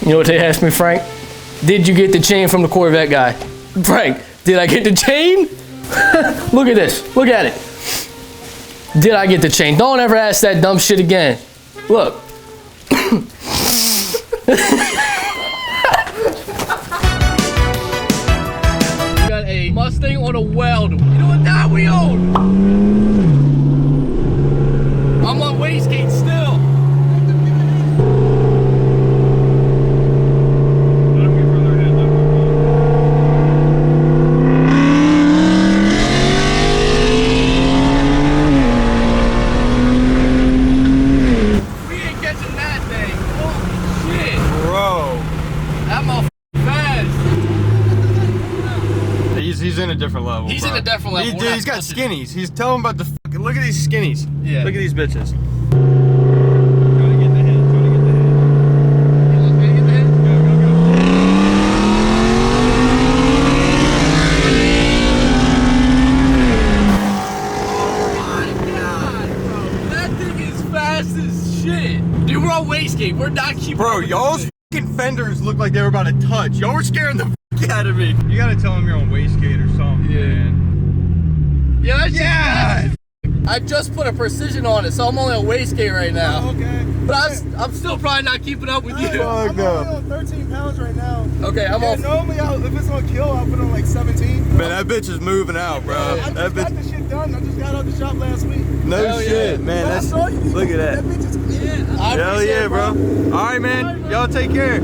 You know what they asked me, Frank? Did you get the chain from the Corvette guy? Frank, did I get the chain? Look at this. Look at it. Did I get the chain? Don't ever ask that dumb shit again. Look. We got a Mustang on a weld. You know what that we own? I'm on wastegate still. He's in a different level. He's in a different level. He's got skinnies. He's telling about the fucking. Look at these skinnies. Yeah. Look at these bitches. Trying to get the hit. You want me to get the hit? Oh my god, bro. That thing is fast as shit. Dude, we're on wastegate. We're not keeping. Bro, y'all's fucking fenders look like they were about to touch. Y'all were scaring the out of me. You gotta tell him you're on wastegate or something, man. Yeah, that's just I just put a precision on it, so I'm only on wastegate right now. Oh, okay. But I'm still probably not keeping up with you. I'm only on 13 pounds right now. Okay, I'm on. Normally, if it's on kill, I'll put on like 17. Man, that bitch is moving out, bro. I just got the shit done. I just got out the shop last week. No Hell shit, yeah. man. I saw you. Look at that. That bitch is clean. Hell yeah, bro. All right, man. Y'all take care.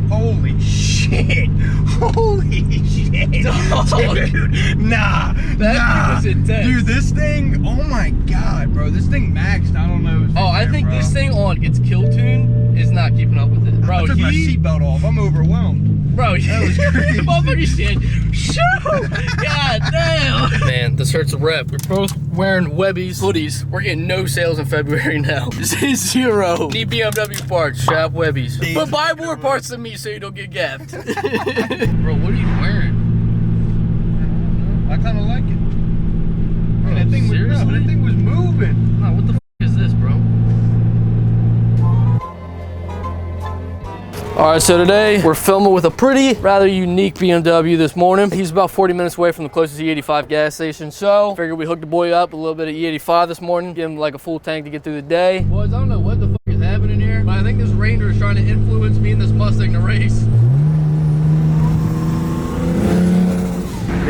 Holy shit! Holy shit! Dude, nah, That was intense. Dude, this thing, oh my god, bro, this thing maxed. I don't know. Oh, I think this thing on its kill tune is not keeping up with it. Bro, I took my seatbelt off. I'm overwhelmed. Bro, that was crazy. Motherfucker said, shoo! God damn! Man, this hurts a rep. We're both wearing Webbies hoodies. We're getting no sales in February now. Zero. Need BMW parts, shop Webbies. But buy more parts than me so you don't get gapped. Bro, what are you wearing? I kind of like it. Bro, that thing was moving. No, what the f is this, bro? Alright, so today we're filming with a pretty, rather unique BMW this morning. He's about 40 minutes away from the closest E85 gas station, so figured we hooked the boy up a little bit of E85 this morning, give him like a full tank to get through the day. Boys, I don't know what the f is happening here, but I think this Ranger is trying to influence me and this Mustang to race.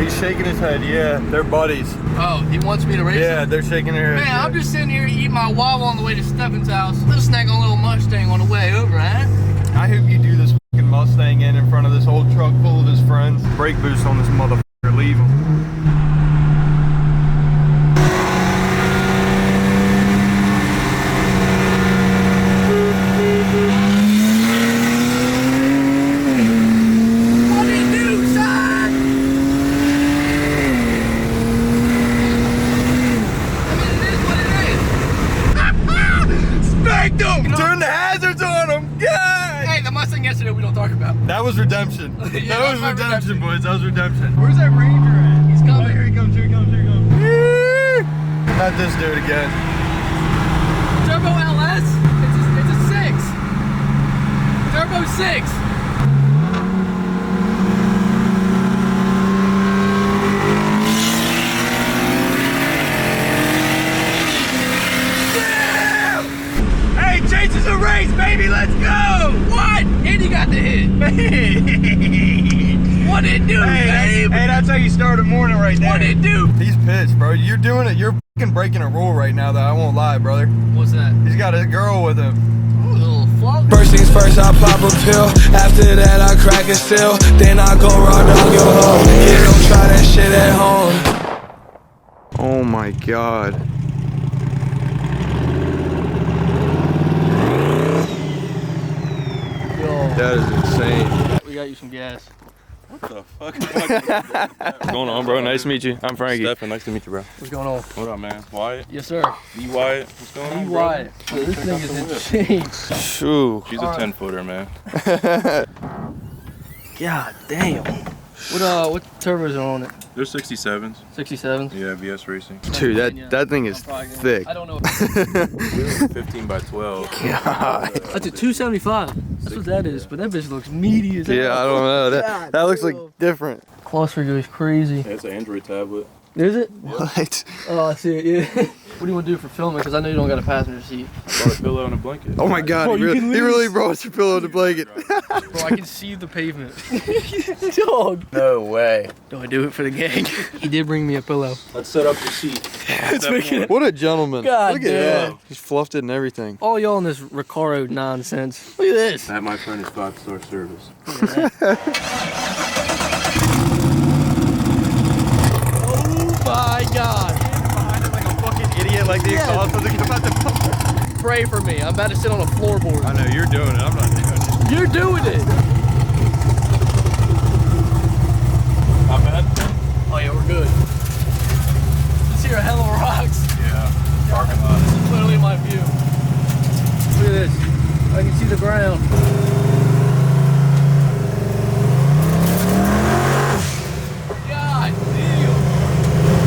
He's shaking his head, yeah. They're buddies. Oh, he wants me to race? Yeah, they're shaking their head. Man, I'm just sitting here eating my Wyatt on the way to Stefan's house. Let's snack on a little Mustang on the way over, huh? I hope you do this fucking Mustang in front of this old truck full of his friends. Brake boost on this motherfucker, leave him. What do you do, son? I mean, it is what it is. Spanked him! Turn the hazards on him! God! Hey, the Mustang yesterday we don't talk about. That was redemption. Yeah, that was my redemption, boys. That was redemption. Where's that Ranger at? He's coming. Oh, here he comes, here he comes, here he comes. Not this dude again. Turbo LS? It's a 6. Turbo 6. Hey, chases a race, baby, let's go! What? And he got the hit. What it do, babe? Hey, that's how you start a morning right there. What it do? He's pissed, bro. You're doing it. You're fucking breaking a rule right now, though. I won't lie, brother. What's that? He's got a girl with him. Ooh, a little flop. First things first, I pop a pill. After that, I crack a seal. Then I go raw dog your hoe. Yeah, don't try that shit at home. Oh my god. Yo, That is insane. we got you some gas. What the fuck? What's going on, bro? Nice to meet you. I'm Frankie. Stefan, nice to meet you, bro. What's going on? What up, man? Wyatt? Yes, sir. E Wyatt. What's going on, E bro? Wyatt. This thing is insane. Shoo. She's a 10-footer, man. God damn. What turbos are on it? They're 67s. 67. Yeah, VS Racing. Dude, that thing is thick. I don't know. 15 by 12. God. That's a 275. That's what that is. But that bitch looks meaty as hell. Yeah, I don't know. That looks like different. Cluster goes crazy. Yeah, it's an Android tablet. Is it? What? Oh, I see it. Yeah. What do you want to do for filming? Because I know you don't got a passenger seat. I brought a pillow and a blanket. Oh my God, he really brought us a pillow and a blanket. Bro, I can see the pavement. Dog. No way. Do I do it for the gang? He did bring me a pillow. Let's set up your seat. What a gentleman. God Look at damn. that. He's fluffed it and everything. All y'all in this Recaro nonsense. Look at this. That, my friend, is 5-star service. Oh my God. Behind him like a fucking idiot, like the exhaust doesn't come out the Pray for me. I'm about to sit on a floorboard. I know, you're doing it. I'm not doing it. You're doing it. Not bad? Oh yeah, we're good. Let's hear a hell of rocks. Yeah. Parking lot. This is literally my view. Look at this. I can see the ground. God damn.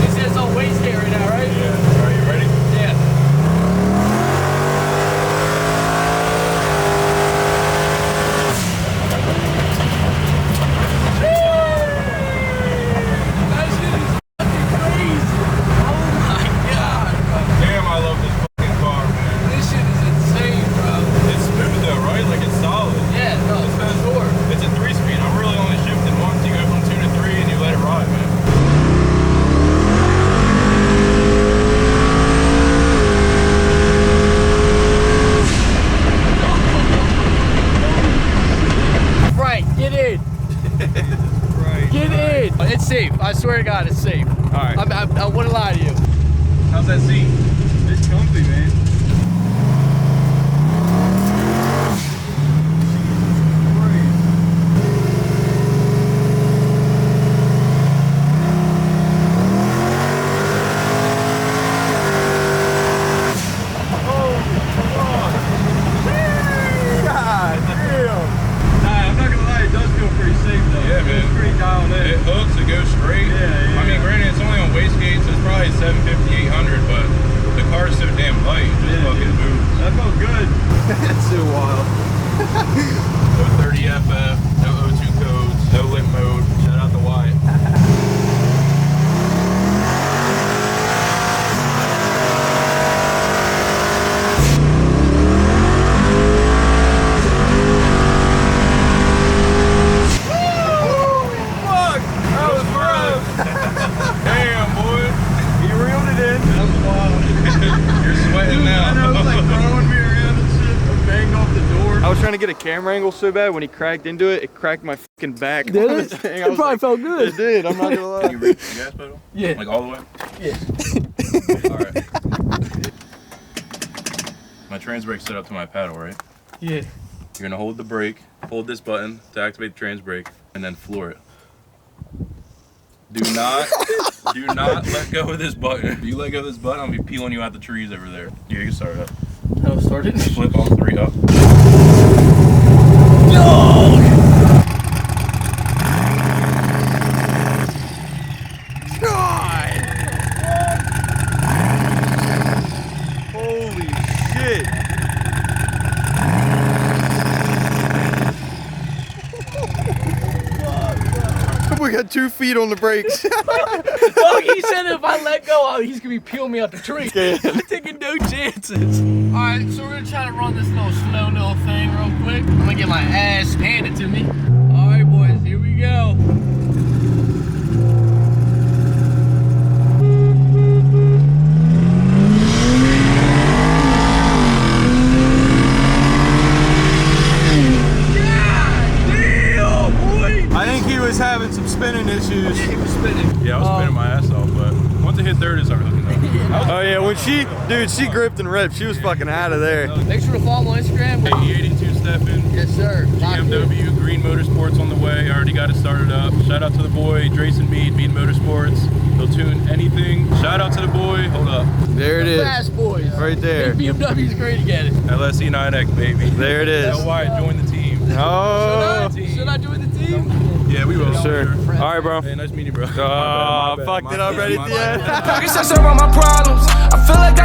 This is on wastegate right now, right? Yeah. Are you ready? Yeah. That shit is fucking crazy. Oh my God, bro. Damn, I love this fucking car, man. This shit is insane, bro. It's smooth though, right? Like it's solid. Yeah, no, it's for sure. It's a 3-speed. I'm really only shifting once. You go from 2 to 3 and you let it ride, man. Frank, get in. Right. Get in. It's safe. I swear to God, it's safe. Alright. I wouldn't lie to you. How's that seat? It's comfy, man. It hooks, it goes straight. I mean, granted, it's only on wastegate, so it's probably 750, 800, but the car's so damn light, it just fucking moves. That felt good. That's so wild. No 30 FF, no O2 codes, no limp mode. Shout out to Wyatt. Damn, boy. He reeled it in. That was wild. You're sweating now. I was like throwing me around and shit. I banged off the door. I was trying to get a camera angle so bad when he cracked into it, it cracked my fucking back. Did it? It probably felt good. It did, I'm not gonna lie. Can you reach the gas pedal? Yeah. Like all the way? Yeah. Alright. My trans brake's set up to my paddle, right? Yeah. You're gonna hold the brake, hold this button to activate the trans brake, and then floor it. Do not let go of this button. If you let go of this button, I'll be peeling you out the trees over there. Yeah, you can start it up. How to start it? Flip all 3 up. No! Holy shit. We got 2 feet on the brakes. Dog, he said if I let go, he's gonna be peeling me out the tree. I'm taking no chances. Alright, so we're gonna try to run this little slow little thing real quick. I'm gonna get my ass handed to me. Alright boys, here we go. I think he was having some spinning issues. He was spinning. Yeah, I was spinning my ass off, but once it hit 30, it started hooking up. Oh yeah, when she gripped and ripped, she was fucking out of there. Make sure to follow me on Instagram. E82 Stefan. Yes sir. BMW Green Motorsports on the way. I already got it started up. Shout out to the boy, Drayson Mead Motorsports. He'll tune anything. Shout out to the boy. Hold up. There it is. Fast boys. Right there. BMW's great to get it. LSE 9X, baby. There it is. Tell Wyatt, join the team. Oh. Should I join the team? Yeah, we will. sure. All right, bro. Hey, nice meeting you, bro. Fucked it up right at the end. Pockets around my problems. I feel like